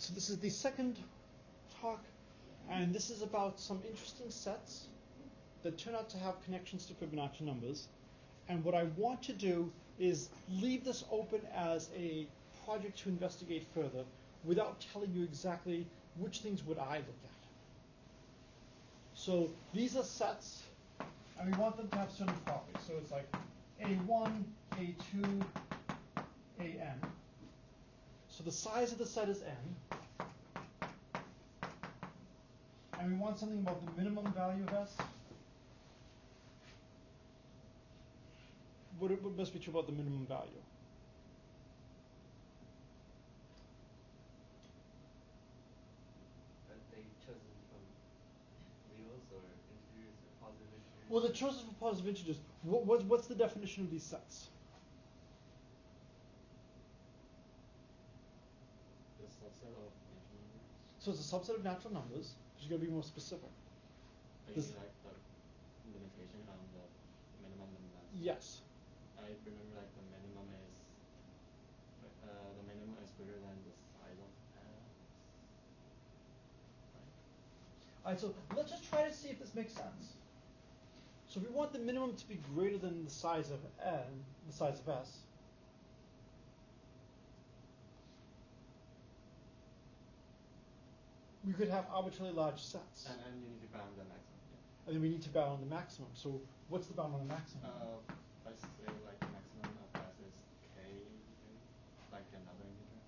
so this is the second talk, and this is about some interesting sets that turn out to have connections to Fibonacci numbers. And what I want to do is leave this open as a project to investigate further without telling you exactly which things would I look at. So these are sets, and we want them to have certain properties. So it's like A1, A2, AN. So the size of the set is n. And we want something about the minimum value of S. What must be true about the minimum value? That they chosen from reals or integers or positive integers? Well, they're chosen for positive integers. What's the definition of these sets? The subset of natural numbers. So it's a subset of natural numbers, which is going to be more specific. Like the limitation on the minimum and maximum? Yes. I remember like the minimum is greater than the size of S. Right? All right, so let's just try to see if this makes sense. So if we want the minimum to be greater than the size of n, the size of S, we could have arbitrarily large sets. And you need to bound the maximum. Yeah. And then we need to bound the maximum. So what's the bound on the maximum? Let's say like the maximum of S is K, like another integer.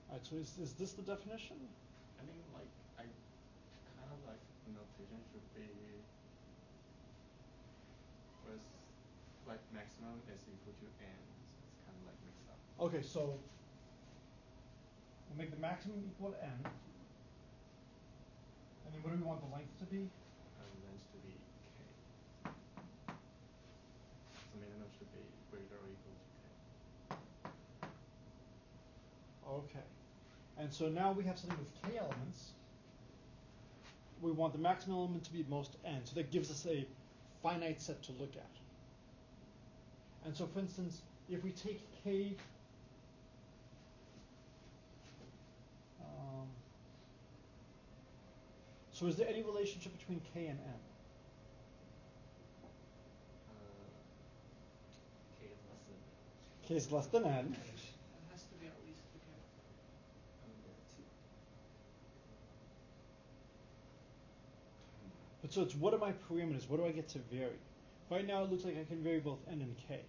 All right, so is this the definition? I mean, like, I kind of like notation should be first, like maximum is equal to n, so it's kind of like mixed up. Okay, so we'll make the maximum equal to n. And then what do we want the length to be? Length to be k. So minimum should be greater or equal to k. Okay. And so now we have something with k elements. We want the maximum element to be most n. So that gives us a finite set to look at. And so, for instance, if we take k, so is there any relationship between k and n? K is less than n. K is less than n. It has to be at least 2k. But so it's what are my parameters? What do I get to vary? Right now it looks like I can vary both n and k. It's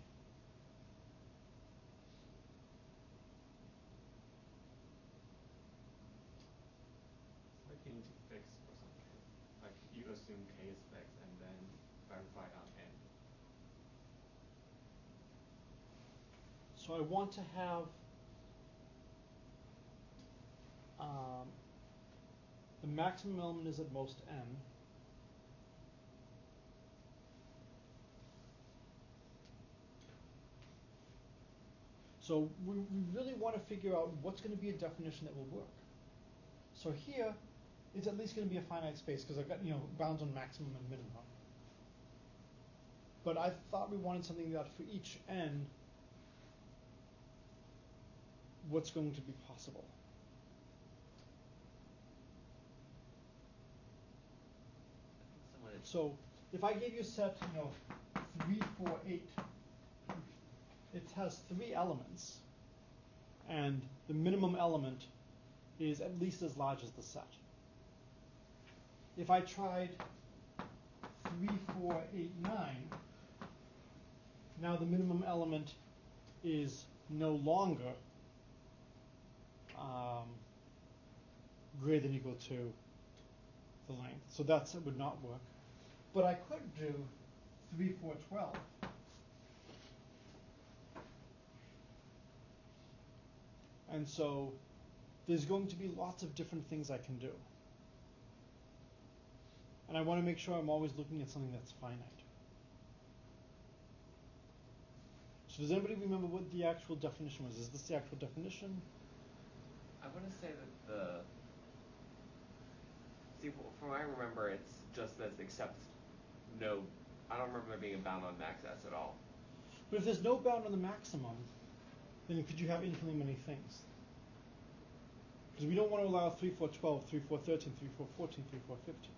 like you need to fix for some k. Like you assume k is fixed and then verify on n. So I want to have the maximum element is at most n. So we really want to figure out what's going to be a definition that will work. So here, it's at least going to be a finite space because I've got bounds on maximum and minimum. But I thought we wanted something that for each n, what's going to be possible. So if I gave you a set, 3, 4, 8, it has 3 elements, and the minimum element is at least as large as the set. If I tried 3, 4, 8, 9, now the minimum element is no longer greater than or equal to the length. So that would not work. But I could do 3, 4, 12. And so there's going to be lots of different things I can do. And I want to make sure I'm always looking at something that's finite. So does anybody remember what the actual definition was? Is this the actual definition? I want to say that the from what I remember, it's just this except no. I don't remember there being a bound on max s at all. But if there's no bound on the maximum, then could you have infinitely many things? Because we don't want to allow 3, 4, 12, 3, 4, 13, 3, 4, 14, 3, 4, 15.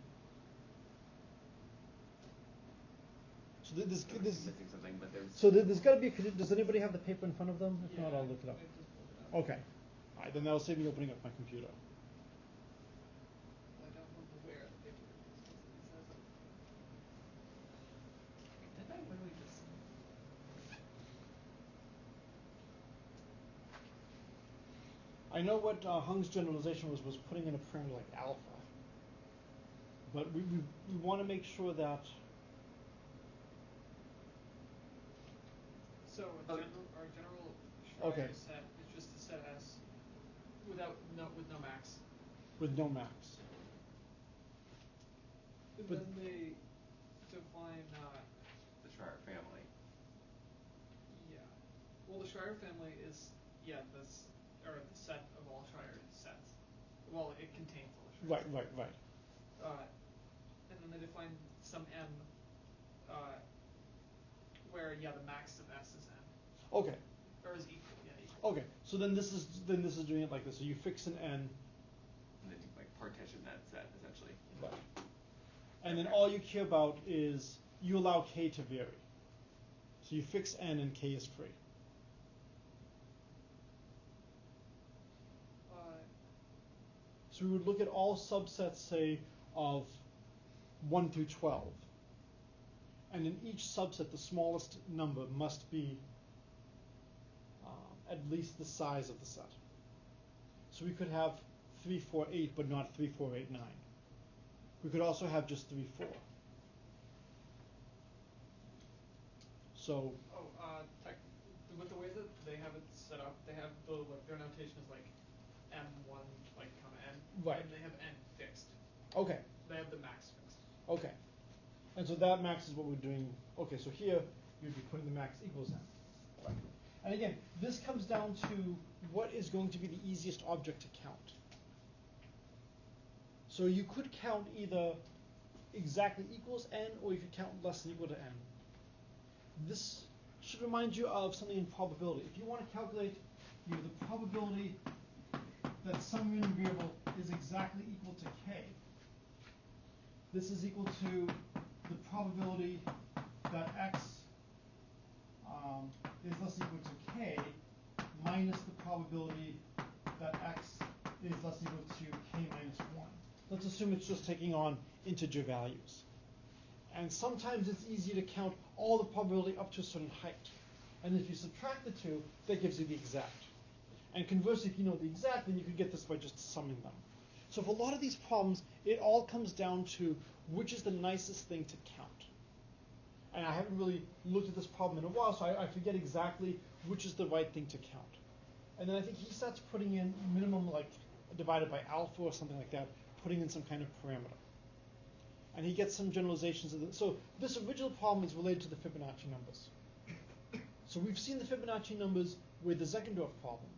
So there's Missing something, but there's. so there's got to be a condition. Does anybody have the paper in front of them? If not, Yeah, I'll look it up. I just pulled it up. Okay. All right, then that'll save me opening up my computer. I don't remember where the paper is. It says it. Didn't I literally just? I know what Hung's generalization was putting in a parameter like alpha. But we want to make sure that. So Oh. our general Schreier Okay. set is just a set S with no max. With no max. And But- then they define The Schreier family. yeah. Well, the Schreier family is this or the set of all Schreier sets. Well, it contains all the Schreier Right. sets. And then they define some M where the max of S is n. Okay. Or is equal, equal. Okay. So then this is doing it like this. So you fix an n. And then you like partition that set essentially. Right. And then all you care about is you allow k to vary. So you fix n and k is free. So we would look at all subsets, say, of 1 through 12. And in each subset, the smallest number must be at least the size of the set. So we could have 3, 4, 8, but not 3, 4, 8, 9. We could also have just 3, 4. So. With the way that they have it set up, they have their notation is like M1 comma n. Right. And they have n fixed. Okay. They have the max fixed. Okay. And so that max is what we're doing. Okay, so here you'd be putting the max equals n. Right. And again, this comes down to what is going to be the easiest object to count. So you could count either exactly equals n, or you could count less than equal to n. This should remind you of something in probability. If you want to calculate the probability that some random variable is exactly equal to k, this is equal to the probability that x is less than equal to k minus the probability that x is less than equal to k minus 1. Let's assume it's just taking on integer values. And sometimes it's easy to count all the probability up to a certain height. And if you subtract the two, that gives you the exact. And conversely, if you know the exact, then you can get this by just summing them. So for a lot of these problems, it all comes down to which is the nicest thing to count. And I haven't really looked at this problem in a while, so I forget exactly which is the right thing to count. And then I think he starts putting in minimum divided by alpha or something like that, putting in some kind of parameter. And he gets some generalizations of this. So this original problem is related to the Fibonacci numbers. So we've seen the Fibonacci numbers with the Zeckendorf problem.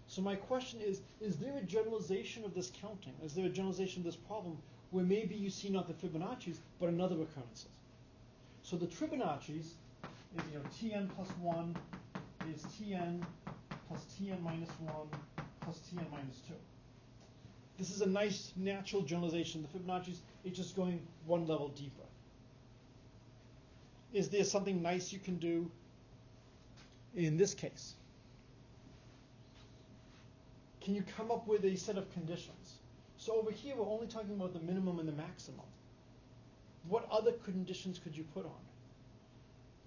So my question is there a generalization of this counting? Is there a generalization of this problem where maybe you see not the Fibonacci's, but another occurrences? So the Fibonacci's is, Tn plus 1 is Tn plus Tn minus 1 plus Tn minus 2. This is a nice natural generalization. The Fibonacci's is just going one level deeper. Is there something nice you can do in this case? Can you come up with a set of conditions? So over here, we're only talking about the minimum and the maximum. What other conditions could you put on?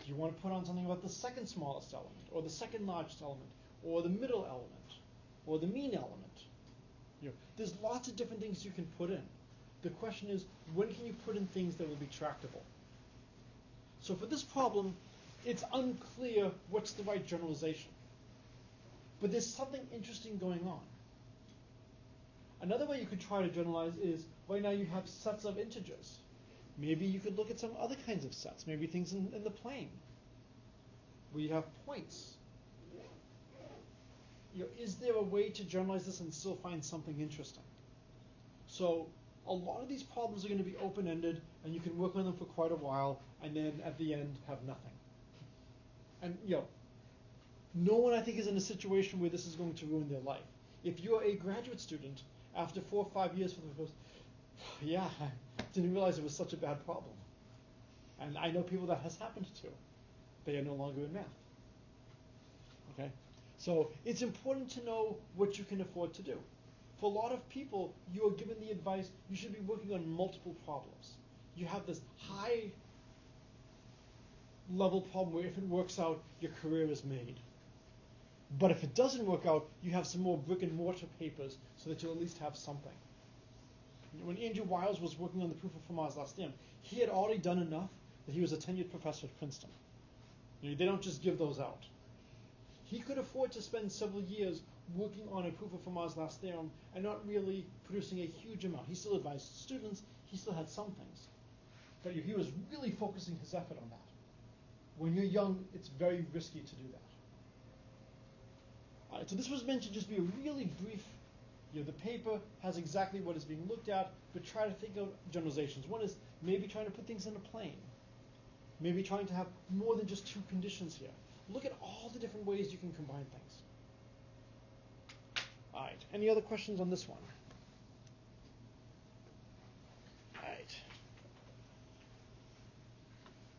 Do you want to put on something about the second smallest element, or the second largest element, or the middle element, or the mean element? There's lots of different things you can put in. The question is, when can you put in things that will be tractable? So for this problem, it's unclear what's the right generalization. But there's something interesting going on. Another way you could try to generalize is, right now you have sets of integers. Maybe you could look at some other kinds of sets, maybe things in the plane, where you have points. Is there a way to generalize this and still find something interesting? So a lot of these problems are going to be open-ended, and you can work on them for quite a while, and then at the end have nothing. And no one I think is in a situation where this is going to ruin their life. If you're a graduate student, after 4 or 5 years for the first, yeah, I didn't realize it was such a bad problem. And I know people that has happened to. They are no longer in math. Okay? So it's important to know what you can afford to do. For a lot of people, you are given the advice you should be working on multiple problems. You have this high level problem where if it works out, your career is made. But if it doesn't work out, you have some more brick and mortar papers so that you'll at least have something. When Andrew Wiles was working on the proof of Fermat's last theorem, he had already done enough that he was a tenured professor at Princeton. They don't just give those out. He could afford to spend several years working on a proof of Fermat's last theorem and not really producing a huge amount. He still advised students, he still had some things. But he was really focusing his effort on that. When you're young, it's very risky to do that. All right, so this was meant to just be a really brief, the paper has exactly what is being looked at, but try to think of generalizations. One is maybe trying to put things in a plane. Maybe trying to have more than just 2 conditions here. Look at all the different ways you can combine things. All right, any other questions on this one?